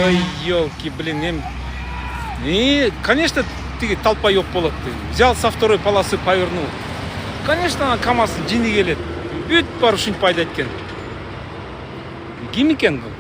Ой, елки, блин, и, конечно, ты толпа yok болады. Взял со второй полосы, повернул. Конечно, КамАЗ жини келет. Бүт бар ушинтип айдайт экен. Ким экен бул?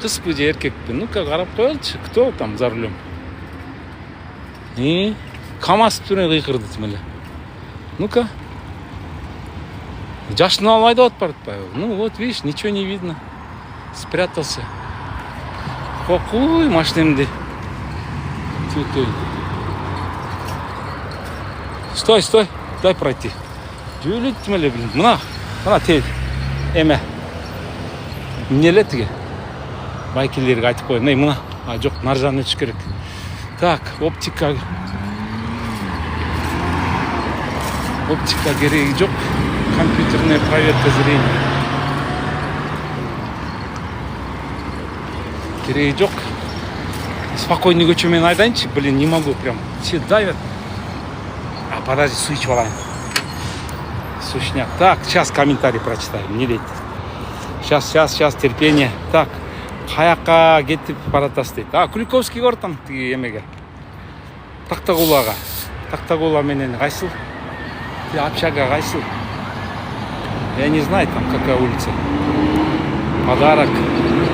Кызбы же эркекпи? Ну-ка карап коелучу. Кто там за рулем? И КамАЗ менен кыйкырды тим эле. Ну-ка. Жашын алып айдап атпайбы? Ну вот, видишь, ничего не видно. Спрятался. Кокуй машинамды. Стой, стой, дай пройти. Жүүлүт тим эле, блин. Мына тел. Эме. Эмне эле тиги? Байкерлерге айтып коеюн. Мына. Жок, наржаны өтүш керек. Так, оптика кереги жок. Компьютерная проверка зрения. Кереги жок. Спокойный көчө менен айдайынчы. Блин, не могу прям. Все давят. А подожди, су ичип алайын. Сушняк. Так, сейчас комментарий прочитаем. Не дейт. Сейчас, терпение. Так, каяка кетип баратасыз дейт. Куликовский город тиги эмеге. Тактагулага менен кайсыл? Общага кайсыл? Я не знаю, там какая улица. Подарок,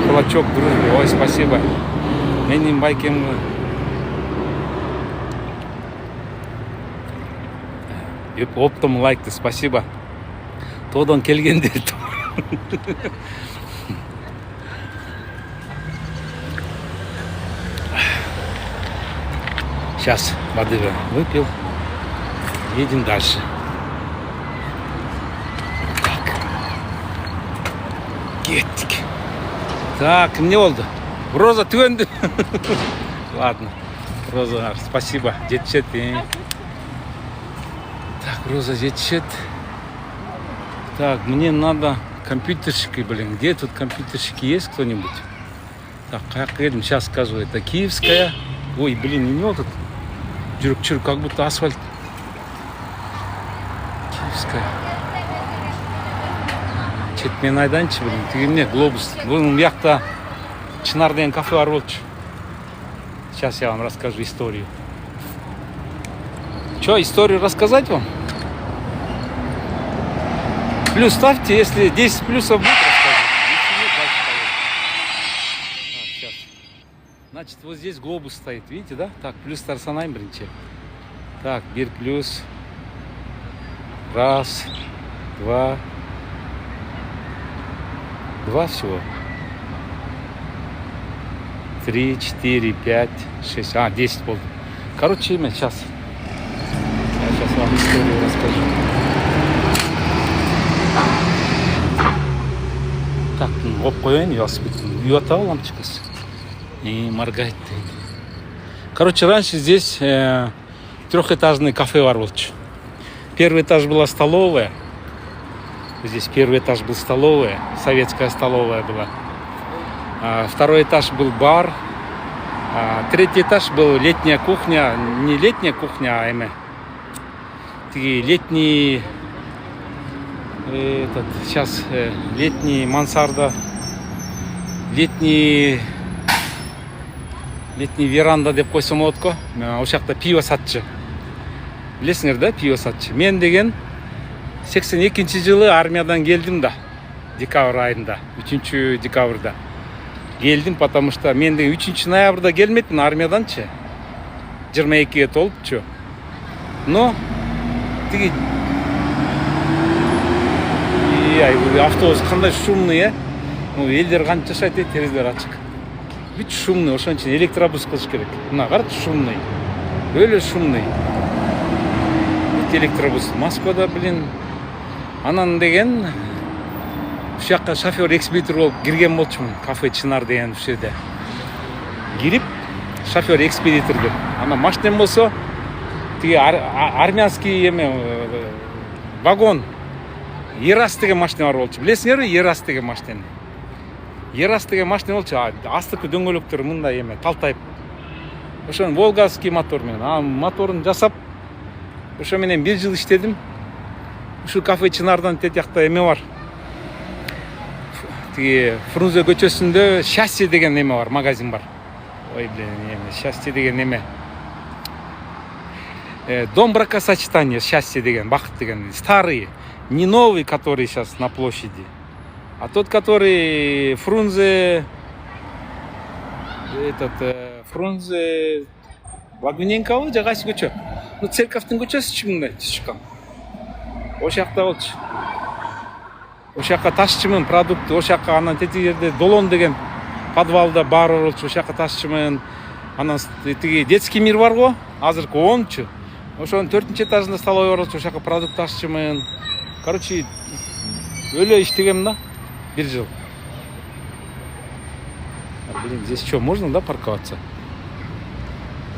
кулачок дружбы. Ой, спасибо. Менин байкем. Оптом лайкты, спасибо. Тодон келгендер. Сейчас воды выпил. Едем дальше. Так. Кеттик. Так, эмне болду? Роза түгөндү. Ладно. Роза, спасибо. Жетишет. Так, Роза жетишет. Так, мне надо компьютерщики, блин. Где тут компьютерщики есть кто-нибудь? Так, как едем, сейчас скажу. Это Киевская. Ой, блин, не тут. Жүрүк, как будто асфальт. Киевская. Четмен айданчы, блин. Тигимне глобус. Бунун биякта Чынар деген кафе бар болчу. Сейчас я вам расскажу историю. Что, историю рассказать вам? Плюс ставьте, если 10 плюсов будет рассказывать. Если нет, дальше поедем. Сейчас. Значит, вот здесь глобус стоит, видите, да? Так, плюс тарсанайм бірінші. Так, бир плюс. Раз, два. Два всего. 3, 4, 5, 6. 10 болды. Короче, имя сейчас. Я сейчас вам историю расскажу. Так, оп коеюн, велосипед. Уята лампочкасы. И моргает. Короче, раньше здесь трехэтажный кафе бар болчу. Первый этаж была столовая. Здесь первый этаж был столовая. Советская столовая была. Второй этаж был бар. Третий этаж был летняя кухня. Не летняя кухня, а летний... сейчас летний мансарда. Летний веранда деп койсом болот го. Ошол жакта пиво сатчы. Билесиңер да, пиво сатчы. Мен деген 82-жылы армиядан келдим да. Декабрь айында, 3 декабрда. Келдим, потому что мен деген 3 ноябрда келмедим армияданчы. 22-ге толупчу. Но тиги автобус кандай шумный, Ну, элдер канча жашайт, терезелер ачык. Бүт шумный, ошон үчүн электробус кылыш керек. Мына карачы, шумный. Өлө шумный. Бүт электробус. Москвада, блин, анан деген ушул жакка шофер-экспедитор болуп кирген болчумун. Кафе Чынар деген ушул жерде. Кирип, шофер-экспедитор деп. Анан машинем болсо, тиги армянский вагон. Ерас деген машина бар болчу. Билесиңерби, Ерас деген машинени? Ерас деген машина болчу. Астыкы дөңгөлөктөрү мындай талтайып. Ошон волгазский мотор менен. Моторун жасап, ошо менен 1 жыл иштедим. Ушул кафе Чынардан тет жакта бар. тиги Фрунзе көчөсүндө Счастье деген неме бар, магазин бар. Ой, блин, неме, Счастье деген неме. Дом бракосочетания, Счастье деген, бакыт деген. Старый, не новый, который сейчас на площади. А тот, который Фрунзе... Фрунзе... Вагненкова жагайсы көчө. Ну, церковтун көчөсүчү мындай түз чыккан. Ошол жакта болчу. Ошол жака ташчымын продукт, ошол жака анан тетиги жерде Долон деген подвалда бар болчу, ошол жака ташчымын. Анан тиги детский мир бар го, азыркы 10-чу. Ошонун 4-нчи этажында столовый бар болчу, ошол жака продукт ташчымын. Короче, өлө иштегем да, 1 жыл. Блин, здесь что, можно, да, парковаться?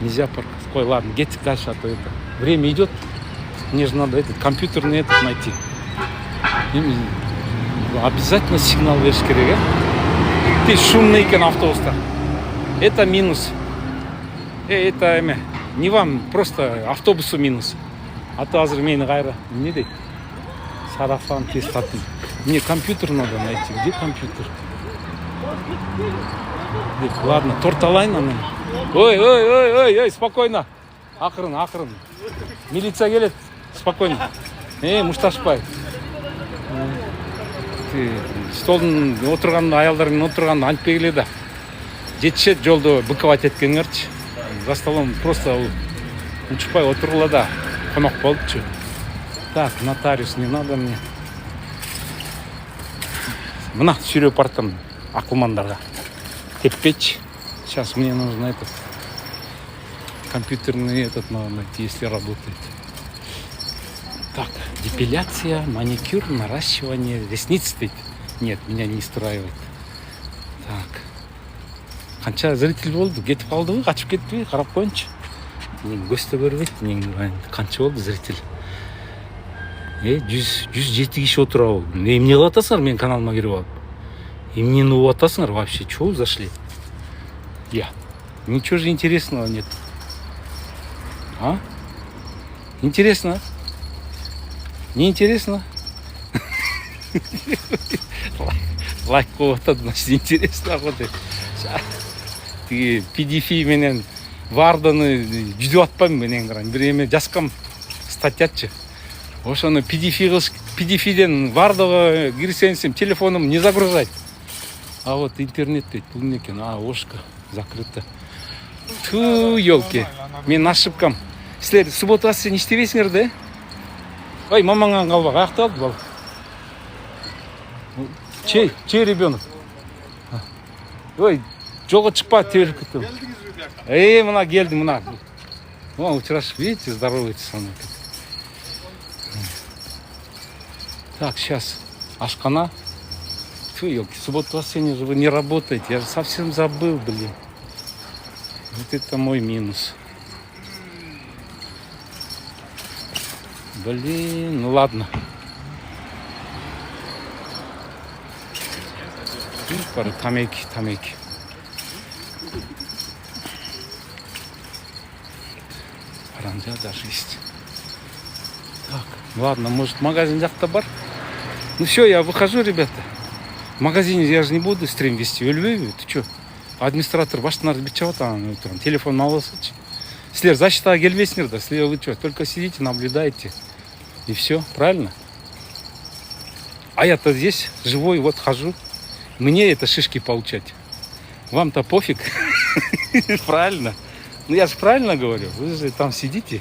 Нельзя парковаться. Ой, ладно, едьте дальше, а то это время идет. Мне же надо этот компьютерный этот найти. Обязательно сигнал бериш керек, Ты шумный экен автобуста. Это минус. Это не вам, просто автобусу минус. А то азыр мени кайра не дейт? Сарафан тестатын. Мне компьютер надо найти. Где компьютер? Ладно, торт алайын анан. Ой, спокойно. Акырын. Милиция келет. Спокойно. Мушташпай. Столдун отурган аялдар менен отурган антпей келе да. Жетишет жолдо быковать эткениңерчи. За столом просто учпай отургула да. Конок болчу. Так, нотариус не надо мне. Мына сүйрөп бартам акылмандарга. Теппечи. Сейчас мне нужно этот компьютерный этот надо найти, если работает. Так, депиляция, маникюр, наращивание ресниц. Нет, меня не устраивает. Так. Канча зритель болду, кетип калдыбы, качып кетпи, карап коеюнчу. Мен көстө көрбөйт, мен канча болду зритель. 107 киши отурабы. Эмне кылып атасыңар менин каналыма кирип алып? Эмнени угуп атасыңар вообще? Чего зашли? Ничего же интересного нет. А? Интересно? Не интересно? Лайк коюп атат, значит, интересно работает. PDF менен Варданы жүзүп атпайм менен бир эме жазгам статьячы. Ошону PDF-ден Вардага кирсеңсем телефоным не загружать. А вот интернет дейт, бул эмне экен? Ошко закрыто. Ту, ёлки. Мен ошибкам. Силер суббота не иштебейсиңер да? Ой, мамаңан калба, каякта калды бала? Чей ребенок? Ой, жолго чыкпа, тебелип кеттим. Мына келди, мына. Мына учрашып, видите, здоровается со мной. Так, сейчас ашкана. Фу, ёлки, суббота воскресенье же вы не работаете. Я же совсем забыл, блин. Вот это мой минус. Блин, ну ладно. Пару тамеки. Паранджа даже есть. Так, ладно, может магазин жакта бар? Ну все, я выхожу, ребята. В магазине я же не буду стрим вести. Өлбөйбү, ты чё? Администратор баштан бит чабат анан телефон алып алсачы. Силер защитага келбейсиңер да, силер вы что, только сидите, наблюдаете. И все, правильно? А я-то здесь живой, вот хожу. Мне это шишки получать. Вам-то пофиг. Правильно? Ну я же правильно говорю. Вы же там сидите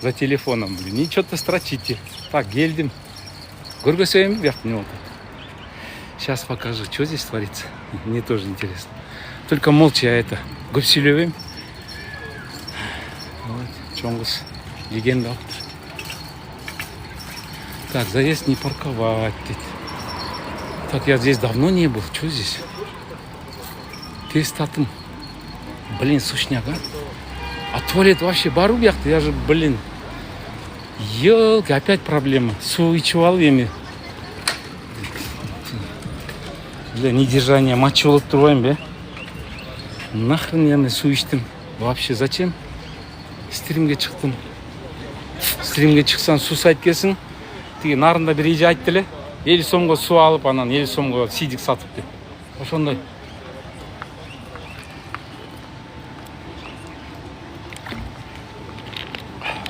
за телефоном, блин, и что-то строчите. Так, гельдим. Көргөсөйм бияк не. Сейчас покажу, что здесь творится. Мне тоже интересно. Только молча я это көп сүйлөбөйм. Вот, чоңгуз легенда. Так, заезд не парковать. Так, я здесь давно не был. Что здесь? Тестатым. Блин, сушняк, а? А туалет вообще бар у бияқта? Я же, блин. Ёлки, опять проблема. Су ичип алып эми. Для недержания мочи болуп турбайм бе? Нахрен я су ичтим? Вообще зачем? Стримге чыктым. Стримге чыксаң су сайт келсин. Тиги нарында бир эже айтты эле. 50 сомго суу алып, анан 50 сомго сидик сатып деп. Ошондой.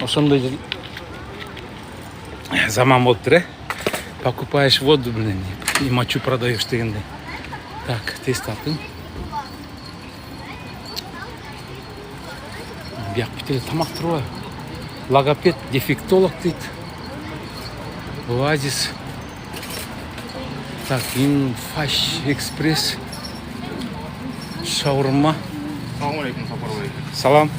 Ошондой заман болуптур, э? Покупаешь воду, блин, и мочу продаешь дегендей. Так, тест аттым. Бияк бит тамак турбайбы? Логопед, дефектолог дейт. Оазис. Так, Инфаш Экспресс. Шаурма. Ассалаумалейкум, Сапарбай. Салам.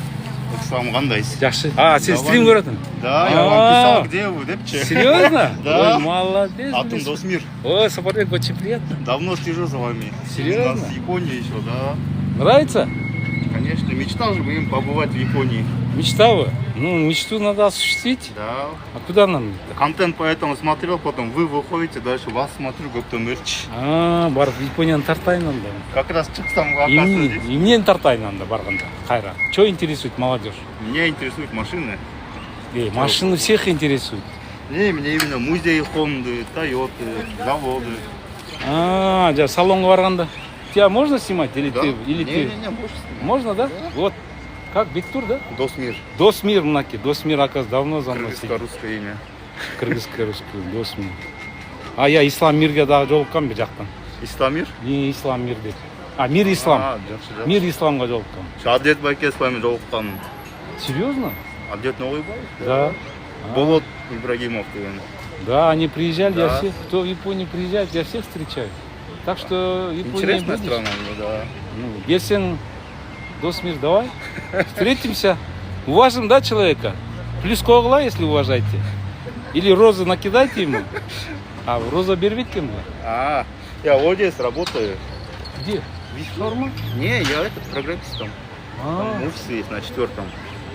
Салам, кандайсыз? Жакшы. Сен стрим көрөтүн? Да, я вам писал, где вы, депче. Серьезно? Да. Ой, молодец. Атом Досмир. Ой, Сапарбек, очень приятно. Давно слежу за вами. Серьезно? У нас Япония еще, да. Нравится? Конечно, мечтал же им побывать в Японии. Мечта вы? Ну, мечту надо осуществить. Да. А куда нам? Контент поэтому смотрел, потом вы выходите, дальше вас смотрю, как-то мерч. Барып Японияны тартайын анда. Как раз чиксам, оказывается, здесь. Эмнени тартайын анда барганда? Кайра. Что интересует молодежь? Меня интересуют машины. Машины всех интересуют. Не, меня именно музей Хонды, Тойоты, заводы. Жа салонга барганда. Тебя можно снимать или Да? ты? Или ты? Не, больше. Можно, да? Вот. Как, Бектур, да? Досмир. Досмир, мынаки. Досмир, оказывается, давно за мной сидит. Русское имя. Кыргызское, русское, Досмир. Я Ислам мирге дагы жолуккам бу жактан. Исламир? Не Ислам мир деп. Мир Ислам. Жақсы. Мир Исламга жолуккам. Адет Байкесовмен жолыққан. Серьезно? Адет Новойбаев? Да. Болот Ибрагимов деген. Да, они приезжали, я Да. всех, кто в Японию приезжает, я всех встречаю. Так что Япония Интересная будешь? страна, да. Если Досмир, давай, встретимся. Уважим, да, человека? Плюс когла, если уважаете. Или розы накидайте ему. Роза бербейт ему. Я вот здесь работаю. Где? Шаурма? Не, я программистом. Там офис есть на 4-м.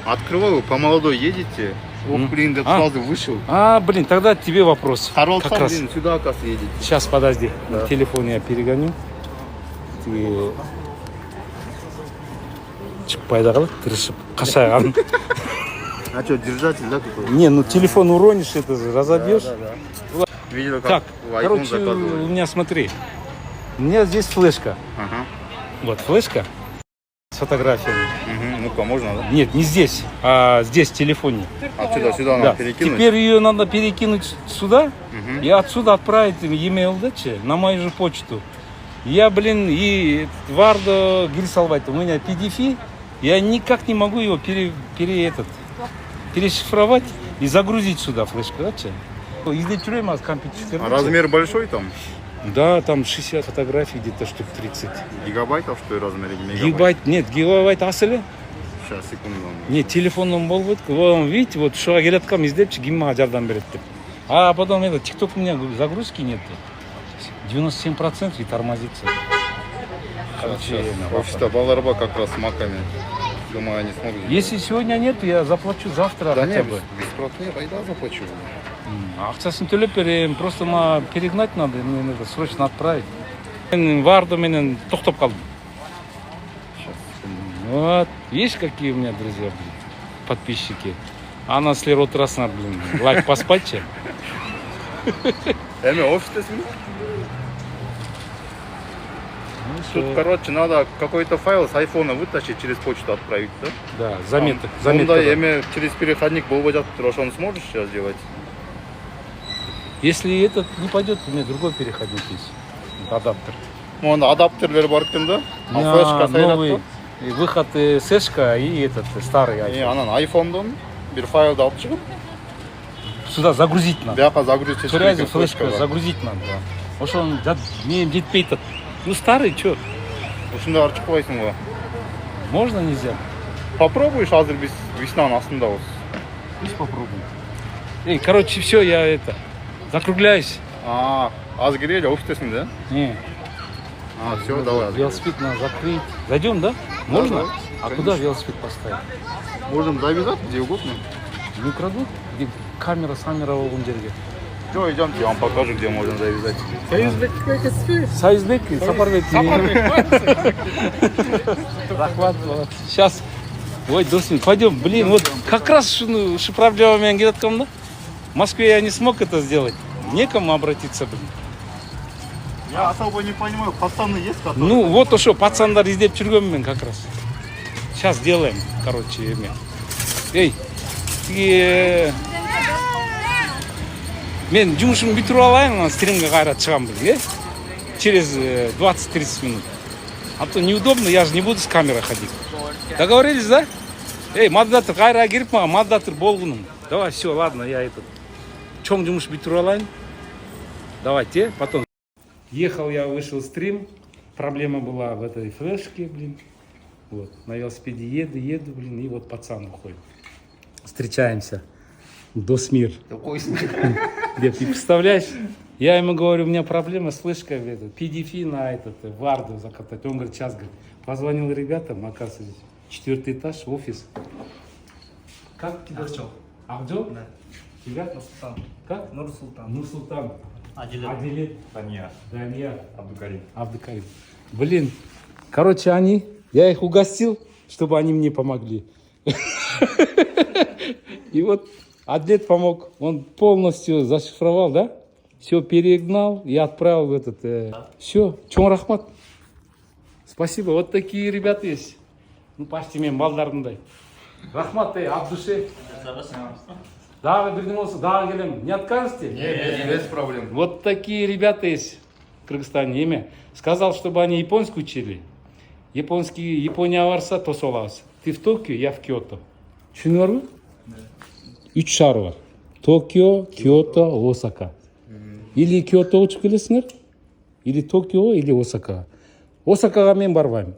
Открываю, по молодой едете. Ох, блин, да сразу вышел. Блин, тогда тебе вопрос. Харолд, Как раз. блин, сюда, оказывается, едете. Сейчас, подожди. Да. Телефон я перегоню. Ты... Шықпайды қалай, тырышып, қашаған. А что, держатель, да, какой? Не, ну телефон уронишь, это же разобьешь. Да. Видел, как Так, в iPhone короче, у заказывали. меня, смотри. У меня здесь флешка. Ага. Вот флешка с фотографиями. Угу. Ну-ка, можно, да? Нет, не здесь, а здесь в телефоне. Отсюда, сюда Да. надо перекинуть. Теперь ее надо перекинуть сюда Мгм. и отсюда отправить e-mail, да, на мою же почту. Я, блин, и Вардо Гирсалвайт, у меня PDF, я никак не могу его перешифровать и загрузить сюда флешку, да, Издечурем компьютер. А размер большой там? Да, там 60 фотографий, где-то штук 30. Гигабайтов, что ли, размер или мегабайт? Гигабайт, нет, гигабайт асылы. Сейчас, секунду. Нет, телефоном болбойт. Видите, вот шуга келаткам издепчи кимге жардам берет деп. А потом это, ТикТок у меня загрузки нет. 97% и тормозится. Офиста Баларба как раз с маками. Думаю, они смогут. Если сегодня нет, я заплачу завтра Да хотя нет, бы. бесплатно нет, айда заплачу. Акциясын төлеп берем, просто перегнать надо, мне надо срочно отправить. Мен Вардо менен токтоп калдым. Вот, видишь, какие у меня друзья, блин, подписчики. Ана силер отурасыңар, блин, лайк баспайчы. Офистесің? Тут, короче, надо какой-то файл с айфона вытащить, через почту отправить, да? Да, заметка. Онда через переходник болбой жатыптыр, ошону сможешь сейчас сделать? Если этот не пойдет, у меня другой переходник есть. Адаптер. Ну, онда адаптерлер бар экен да? У меня Флешка новый сайлап выход сэшка и этот старый да? iPhone. Анан айфондон бир файлды алып чыгып, Сюда загрузить надо. бияка загрузить Турязы флешка загрузить надо. Ошон мен жетпей атат. Ну старый, чё? Ушундай алып чыкпайсың го. Можно, нельзя? Попробуешь, азыр биз веснанын астындабыз. Пусть попробуем. Короче, все, я закругляюсь. Азыр келели, офистесиң да? Не, Все, давай. велосипед надо закрыть. Зайдем, да? Можно? да, А куда велосипед поставить? Можем завязать где угодно. Не украдут? Где камера болған жерге. Все, идемте, я вам покажу, где можно завязать. Сайызбек, Сапарбек. Захват, сейчас. Ой, Досмин, пойдем. Блин, вот как раз шу проблема менен келаткам да. В Москве я не смог это сделать. некому обратиться, блин. Я особо не понимаю, пацаны есть, которые... Ну, вот то, что пацандар издеп жүргенмін как раз. Сейчас делаем, короче, эме. Эй, мен жұмышымды бүтіріп алайын, ана стримге қайрат шығамын, блин, через 20-30 минут. А то неудобно, я же не буду с камерой ходить. Договорились, да? Эй, моддатор қайра кіріп маған, моддатор болғыным. Давай, все, ладно, я этот... Чоң жұмыш бүтіріп алайын. Давайте, потом. Ехал я, вышел стрим. Проблема была в этой флешке, блин. Вот, на велосипеде еду, блин, и вот пацан уходит. Встречаемся. Досмир. Какой смех. Ты представляешь? Я ему говорю, у меня проблема с флешкой, PDF на этот, варду закатать. Он говорит, сейчас, говорит, позвонил ребятам, оказывается, 4-й этаж, офис. Как тебя? Ахджол. Ахджол? Да. Тебя? Нурсултан. Как? Нурсултан. Нурсултан. Адилет. Данияр. Абдукарим. Блин, короче, я их угостил, чтобы они мне помогли. И вот Адлет помог, он полностью зашифровал, да? Все перегнал и отправил в этот... Все, чон рахмат. Спасибо, вот такие ребята есть. Ну, почти мен балдарындай. Рахмат, от души. Да, вы придумался, да, келем. Не откажете? Нет, без проблем. Вот такие ребята есть в Кыргызстане. Имя. Сказал, чтобы они японский учили. Япония варса, то солас. Ты в Токио, я в Киото. Шunu var mı? Üç şehir var. Tokyo, Kyoto, Osaka. Или Киото учуп келесиңер, или Токио, или Осака. Осакага мен барбайм.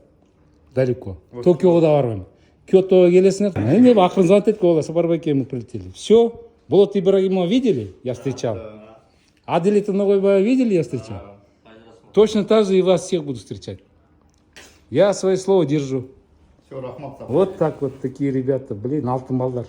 Далеко. Токиого да барбайм. Киотого келесиңер. Эми акырын звонить эткен боласың, барбай экен, мы прилетели. Все. Болот Ибрагимова видели? Я встречал. Аделита Нагойбаева видели? Я встречал. Точно так же и вас всех буду встречать. Я свое слово держу. Все, рахмат. Вот так вот такие ребята. Блин, алтын балдар.